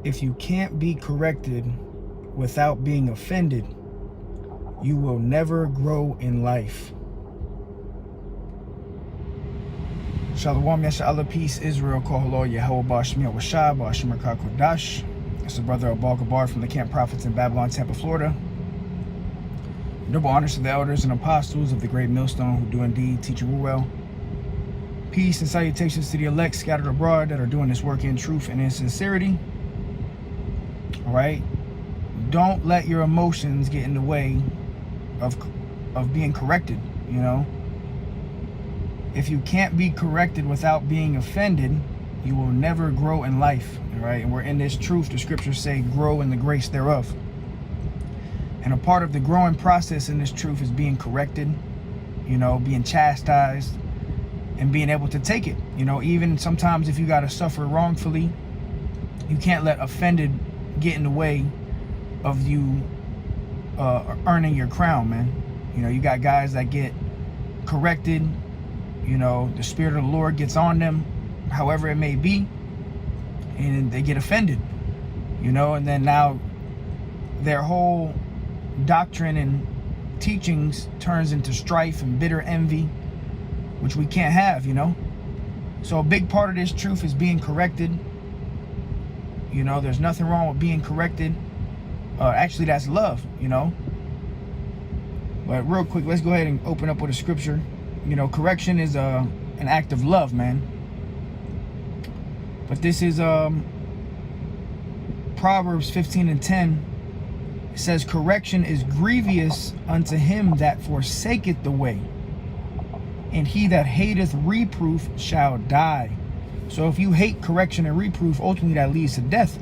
If you can't be corrected without being offended, you will never grow in life. Shalom, Yasha, peace, Israel, Kohalo, Yahweh, Bashmi, Washai, Bashim, Kodash. It's the brother of Balgabar from the Camp Prophets in Babylon, Tampa, Florida. Double honors to the elders and apostles of the great millstone who do indeed teach and rule well. Peace and salutations to the elect scattered abroad that are doing this work in truth and in sincerity. All right? Don't let your emotions get in the way of being corrected, you know? If you can't be corrected without being offended, you will never grow in life, all right? And we're in this truth. The scriptures say, grow in the grace thereof. And a part of the growing process in this truth is being corrected, you know, being chastised, and being able to take it. You know, even sometimes if you got to suffer wrongfully, you can't let offended get in the way of you earning your crown, man. You know, you got guys that get corrected, you know, the Spirit of the Lord gets on them, however it may be, and they get offended, you know, and then now their whole doctrine and teachings turns into strife and bitter envy, which we can't have, you know. So a big part of this truth is being corrected. You know, there's nothing wrong with being corrected. Actually, that's love, you know. But real quick, let's go ahead and open up with a scripture. You know, correction is an act of love, man. But this is Proverbs 15:10. It says, correction is grievous unto him that forsaketh the way, and he that hateth reproof shall die. So if you hate correction and reproof, ultimately that leads to death.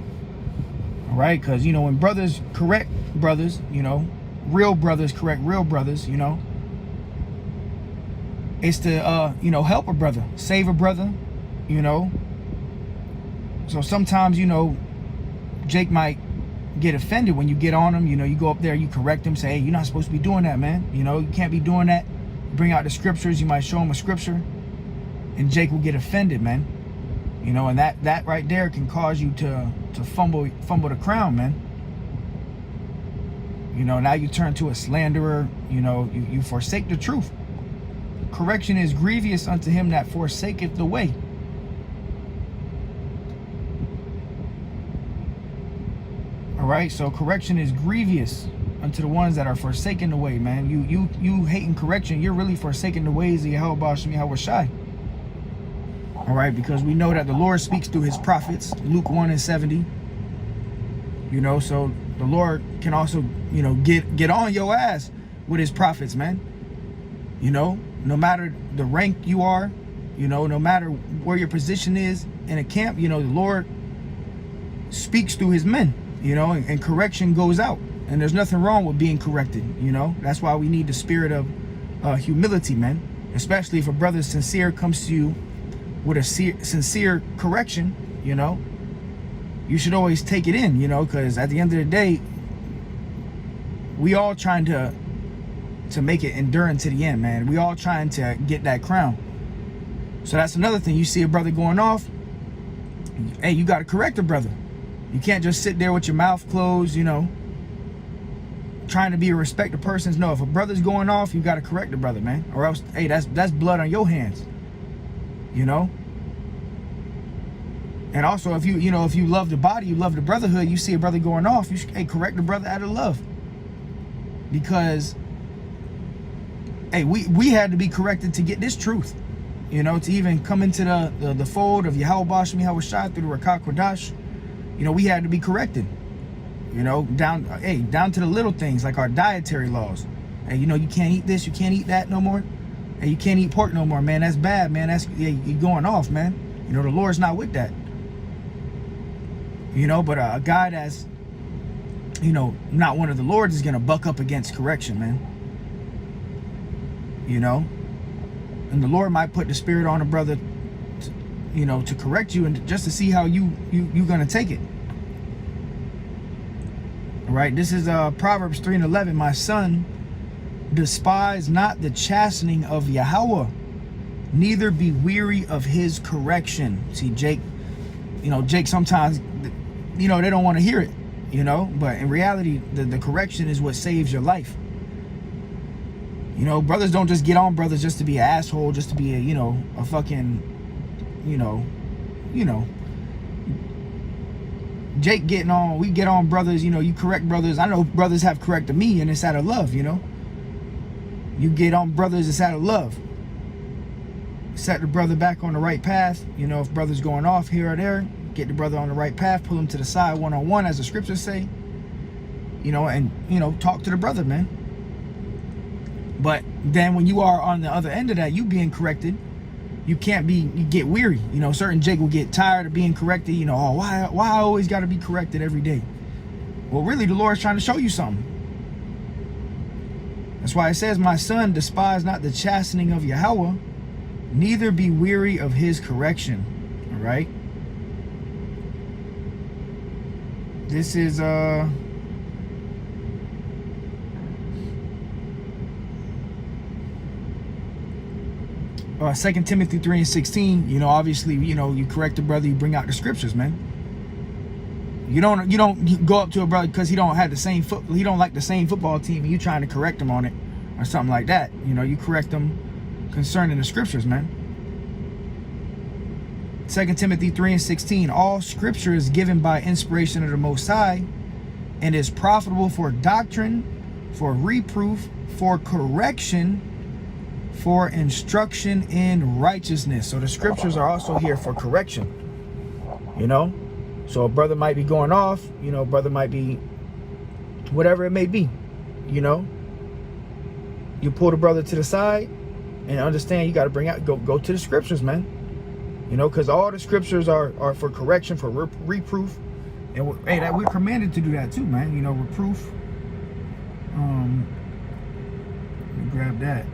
All right? Because, you know, when brothers correct brothers, you know, real brothers correct real brothers, you know, it's to, you know, help a brother, save a brother, you know. So sometimes, you know, Jake might get offended when you get on him. You know, you go up there, you correct him, say, hey, you're not supposed to be doing that, man. You know, you can't be doing that. Bring out the scriptures. You might show him a scripture, and Jake will get offended, man. You know, and that right there can cause you to fumble the crown, man. You know, now you turn to a slanderer. You know, you forsake the truth. Correction is grievous unto him that forsaketh the way. All right, so correction is grievous unto the ones that are forsaking the way, man. You hating correction, you're really forsaking the ways of Yahweh Bashmi Hawashai. All right, because we know that the Lord speaks through his prophets, Luke 1:70. You know, so the Lord can also, you know, get on your ass with his prophets, man. You know, no matter the rank you are, you know, no matter where your position is in a camp, you know, the Lord speaks through his men, you know, and correction goes out. And there's nothing wrong with being corrected, you know. That's why we need the spirit of humility, man. Especially if a brother sincere comes to you with a sincere correction, you know. You should always take it in, you know, because at the end of the day, we all trying to make it enduring to the end, man. We all trying to get that crown. So that's another thing. You see a brother going off, hey, you got to correct a brother. You can't just sit there with your mouth closed, you know, trying to be a respected person. No, if a brother's going off, you got to correct the brother, man. Or else, hey, that's blood on your hands, you know. And also, if you love the body, you love the brotherhood, you see a brother going off, you should, hey, correct the brother out of love. Because, hey, we had to be corrected to get this truth, you know, to even come into the fold of Yahweh Bashmi Hawashai through the Rakah Kodash. You know, we had to be corrected, you know, down to the little things like our dietary laws. Hey, you know, you can't eat this, you can't eat that no more. Hey, you can't eat pork no more, man. That's bad, man. You're going off, man. You know, the Lord's not with that. You know, but a guy that's, you know, not one of the Lord's is going to buck up against correction, man. You know, and the Lord might put the spirit on a brother, you know, to correct you and just to see how you're going to take it. All right, this is Proverbs 3:11. My son, despise not the chastening of Yahweh, neither be weary of his correction. See, Jake, you know, Jake sometimes you know, they don't want to hear it, you know. But in reality, the correction is what saves your life. You know, brothers don't just get on brothers just to be an asshole, just to be a, you know, a fucking, you know. Jake getting on, we get on brothers, you know, you correct brothers. I know brothers have corrected me, and it's out of love, you know. You get on brothers, it's out of love. Set the brother back on the right path. You know, if brother's going off here or there, get the brother on the right path, pull him to the side one-on-one, as the scriptures say. You know, and, you know, talk to the brother, man. But then when you are on the other end of that, you being corrected, you get weary. You know, certain Jake will get tired of being corrected. You know, oh, why I always got to be corrected every day? Well, really, the Lord's trying to show you something. That's why it says, my son, despise not the chastening of Yahweh, neither be weary of his correction. All right. This is 2 Timothy 3:16, you know, obviously, you know, you correct the brother, you bring out the scriptures, man. You don't go up to a brother because he don't like the same football team, and you trying to correct him on it or something like that. You know, you correct them concerning the scriptures, man. 2 Timothy 3:16, all scripture is given by inspiration of the Most High and is profitable for doctrine, for reproof, for correction, for instruction in righteousness. So the scriptures are also here for correction, you know. So a brother might be going off, you know, brother might be whatever it may be, you know. You pull the brother to the side and understand you got to bring out, go to the scriptures, man. You know, because all the scriptures are for correction, for reproof, and we're commanded to do that too, man. You know, reproof. Let me grab that.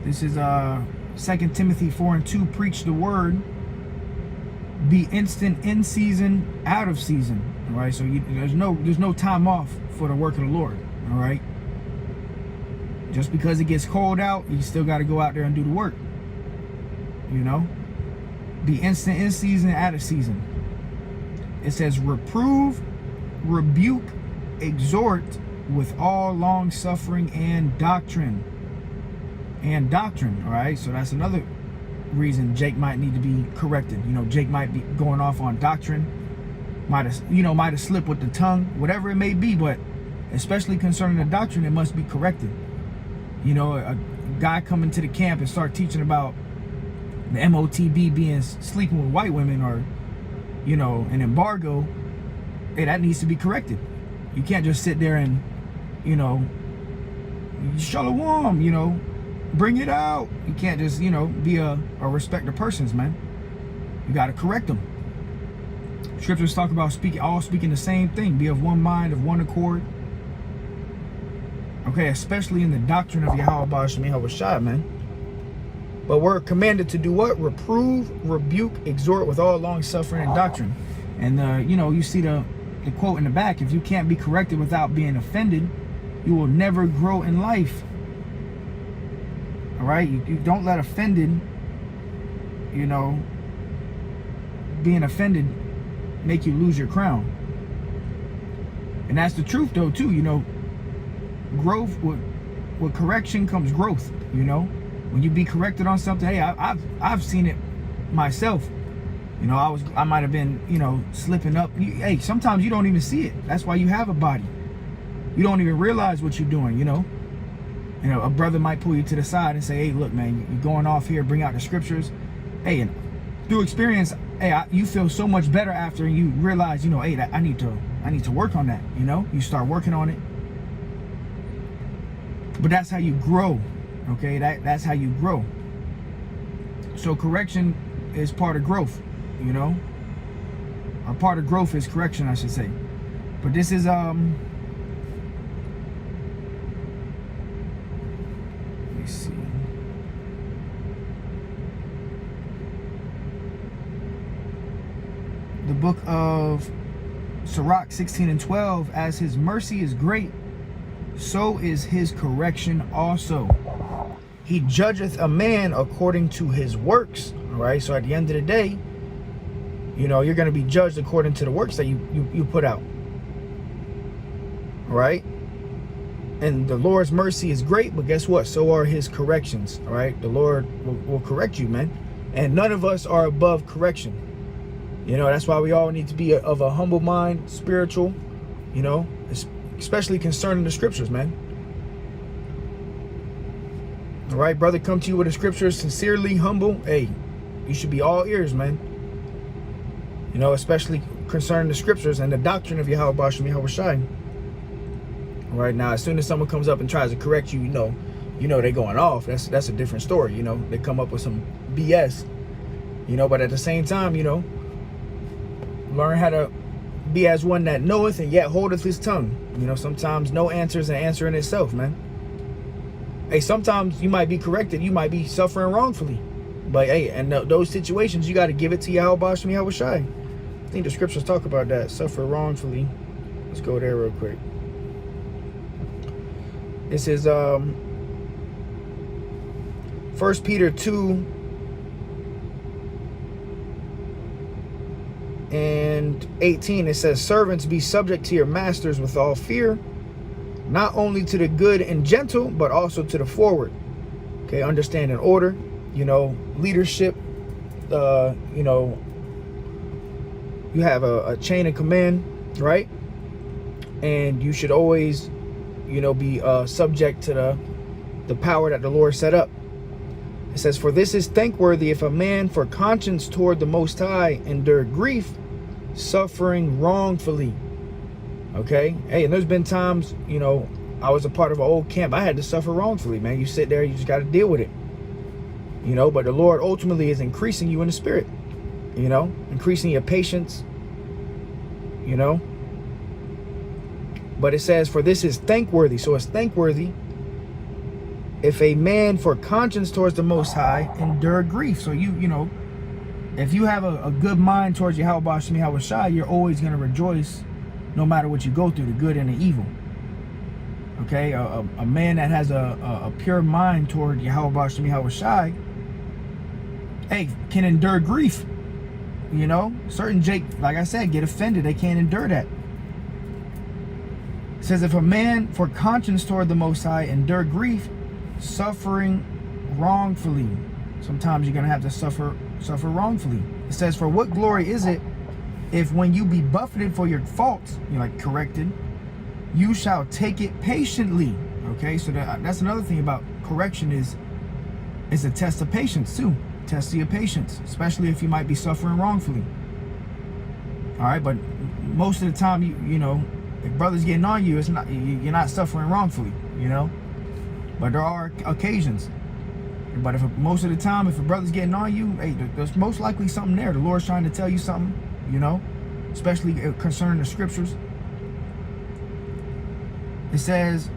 This is 2 Timothy 4:2. Preach the word. Be instant in season, out of season. All right. So there's no time off for the work of the Lord. All right. Just because it gets cold out, you still got to go out there and do the work. You know. Be instant in season, out of season. It says reprove, rebuke, exhort with all long suffering and doctrine. All right, so that's another reason Jake might need to be corrected. You know, Jake might be going off on doctrine, might have slipped with the tongue, whatever it may be, but especially concerning the doctrine, it must be corrected. You know, a guy coming to the camp and start teaching about the MOTB being sleeping with white women, or, you know, an embargo, hey, that needs to be corrected. You can't just sit there and, you know, shalom, you know, bring it out. You can't just, you know, be a respect of persons, man. You got to correct them. Scriptures talk about speaking the same thing. Be of one mind, of one accord. Okay, especially in the doctrine of Yahweh Ba'ashem Yahushua, man. But we're commanded to do what? Reprove, rebuke, exhort with all long suffering and doctrine. And you know, you see the quote in the back: if you can't be corrected without being offended, you will never grow in life. All right, you don't let offended, you know, being offended make you lose your crown. And that's the truth, though, too. You know, growth, with correction comes growth. You know, when you be corrected on something, hey, I've seen it myself. You know, I might have been, you know, slipping up. Hey, sometimes you don't even see it. That's why you have a body. You don't even realize what you're doing. You know, a brother might pull you to the side and say, hey, look, man, you're going off here. Bring out the scriptures. Hey, and through experience, hey, you feel so much better after, and you realize, you know, hey, I need to work on that. You know, you start working on it. But that's how you grow. Okay, that's how you grow. So correction is part of growth, you know. Or part of growth is correction, I should say. But this is let me see. The book of Sirach 16:12, as his mercy is great, so is his correction also. He judgeth a man according to his works. All right, so at the end of the day, You know, you're going to be judged according to the works that you put out. All right? And the Lord's mercy is great, but guess what? So are his corrections. All right? The Lord will correct you, man. And none of us are above correction. You know, that's why we all need to be of a humble mind, spiritual, you know, especially concerning the scriptures, man. All right, brother, come to you with the scriptures sincerely, humble. Hey, you should be all ears, man. You know, especially concerning the scriptures and the doctrine of Yahweh Bashem Yahweh Shai. All right, now, as soon as someone comes up and tries to correct you, you know they're going off. That's a different story, you know. They come up with some BS, you know, but at the same time, you know, learn how to be as one that knoweth and yet holdeth his tongue. You know, sometimes no answer is an answer in itself, man. Hey, sometimes you might be corrected. You might be suffering wrongfully. But hey, and those situations, you got to give it to Yahweh Bashem Yahweh Shai. I think the scriptures talk about that. Suffer wrongfully. Let's go there real quick. This is 1 Peter 2 and 18. It says, servants, be subject to your masters with all fear, not only to the good and gentle, but also to the forward. Okay, understand and order, you know, leadership, you know, you have a chain of command, right? And you should always, you know, be subject to the power that the Lord set up. It says, for this is thankworthy if a man for conscience toward the Most High endure grief, suffering wrongfully. Okay, hey, and there's been times, you know, I was a part of an old camp. I had to suffer wrongfully, man. You sit there, you just got to deal with it. You know, but the Lord ultimately is increasing you in the spirit, you know, increasing your patience, you know. But it says, for this is thankworthy. So it's thankworthy if a man for conscience towards the Most High endure grief. So you know, if you have a good mind towards Yahweh Bashem Yahweh Shai, you're always going to rejoice no matter what you go through, the good and the evil. Okay, a man that has a pure mind toward Yahweh Bashem Yahweh Shai, hey, can endure grief. You know, certain Jake, like I said, get offended. They can't endure that. It says, if a man for conscience toward the Most High endure grief, suffering wrongfully. Sometimes you're going to have to suffer wrongfully. It says, for what glory is it if when you be buffeted for your faults, you're like corrected, you shall take it patiently. Okay, so that's another thing about correction is it's a test of patience too. Test of your patience, especially if you might be suffering wrongfully. All right, but most of the time, you know, if brother's getting on you, it's not, you're not suffering wrongfully, you know. But there are occasions. But if most of the time, if a brother's getting on you, hey, there's most likely something there. The Lord's trying to tell you something, you know, especially concerning the scriptures. It says,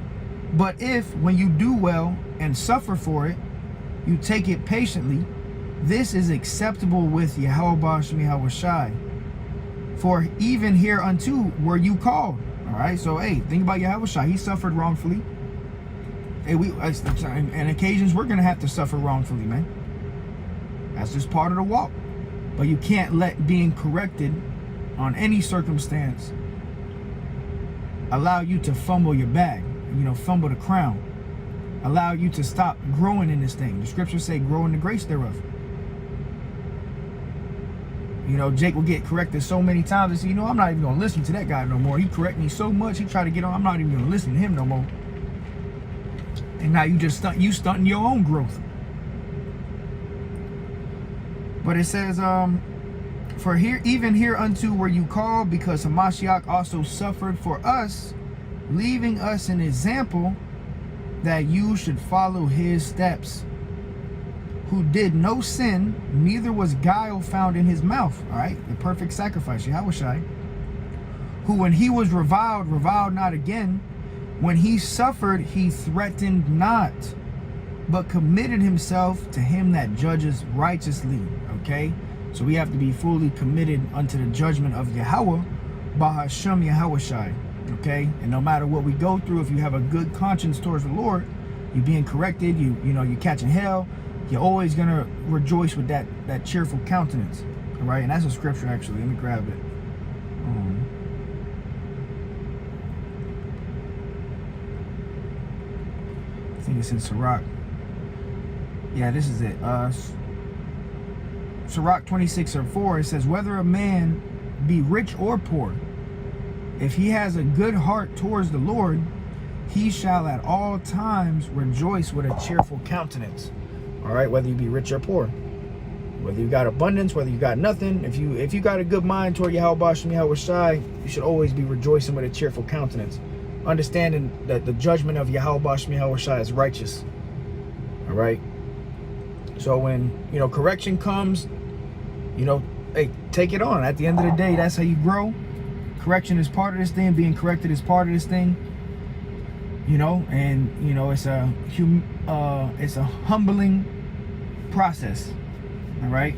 but if when you do well and suffer for it, you take it patiently, this is acceptable with Yahweh Bashem Yahweh Shai. For even hereunto were you called. All right, so hey, think about Yahweh Shai. He suffered wrongfully. Hey, and occasions we're gonna have to suffer wrongfully, man. That's just part of the walk. But you can't let being corrected on any circumstance allow you to fumble your bag, you know, fumble the crown, allow you to stop growing in this thing. The scriptures say, grow in the grace thereof. You know, Jake will get corrected so many times and say, you know, I'm not even gonna listen to that guy no more. He correct me so much, he tried to get on, I'm not even gonna listen to him no more. And now you stunting your own growth. But it says, for here, even hereunto were you called, because Hamashiach also suffered for us, leaving us an example that you should follow his steps, who did no sin, neither was guile found in his mouth. All right, the perfect sacrifice, Yahweh Shai, who when he was reviled not again. When he suffered, he threatened not, but committed himself to him that judges righteously. Okay, so we have to be fully committed unto the judgment of Yahweh, Bahashem Yahweh Shai. Okay, and no matter what we go through, if you have a good conscience towards the Lord, you're being corrected, you know, you're catching hell, you're always gonna rejoice with that cheerful countenance. All right, and that's a scripture actually. Let me grab it. I think it's in Sirach. Yeah, this is it. Sirach 26:4. It says, whether a man be rich or poor, if he has a good heart towards the Lord, he shall at all times rejoice with a cheerful countenance. All right, whether you be rich or poor, whether you got abundance, whether you got nothing, if you got a good mind toward Yahweh Shem Yahweh Shai, you should always be rejoicing with a cheerful countenance, understanding that the judgment of Yahweh Shem Yahweh Shai is righteous. All right. So when correction comes, hey, take it on. At the end of the day, that's how you grow. Correction is part of this thing. Being corrected is part of this thing. And it's a humbling process. All right.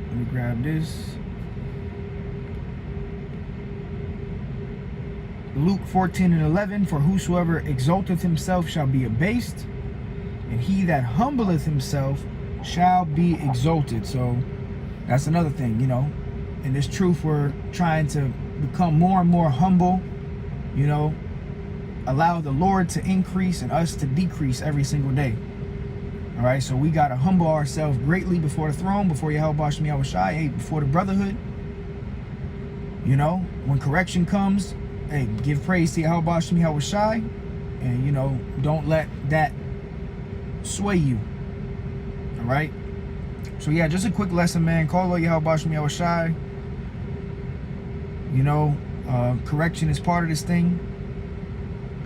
Let me grab this. Luke 14:11. For whosoever exalteth himself shall be abased, and he that humbleth himself shall be exalted. So that's another thing, in this truth, we're trying to become more and more humble, allow the Lord to increase and us to decrease every single day. All right, so we got to humble ourselves greatly before the throne, before Yahweh Shem Yahweh Shai, hey, before the brotherhood. When correction comes, hey, give praise to Yahweh Shem Yahweh Shai, and don't let that sway you. All right. So yeah, just a quick lesson, man. Call out Yahweh Shem Yahweh Shai. Correction is part of this thing.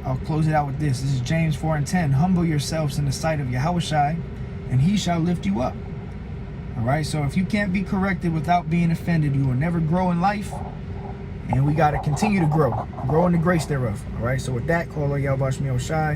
I'll close it out with this. This is James 4:10. Humble yourselves in the sight of Yahweh Shai, and he shall lift you up. All right. So if you can't be corrected without being offended, you will never grow in life. And we got to continue to grow in the grace thereof. All right. So with that, call out Yahweh Shem Yahweh Shai.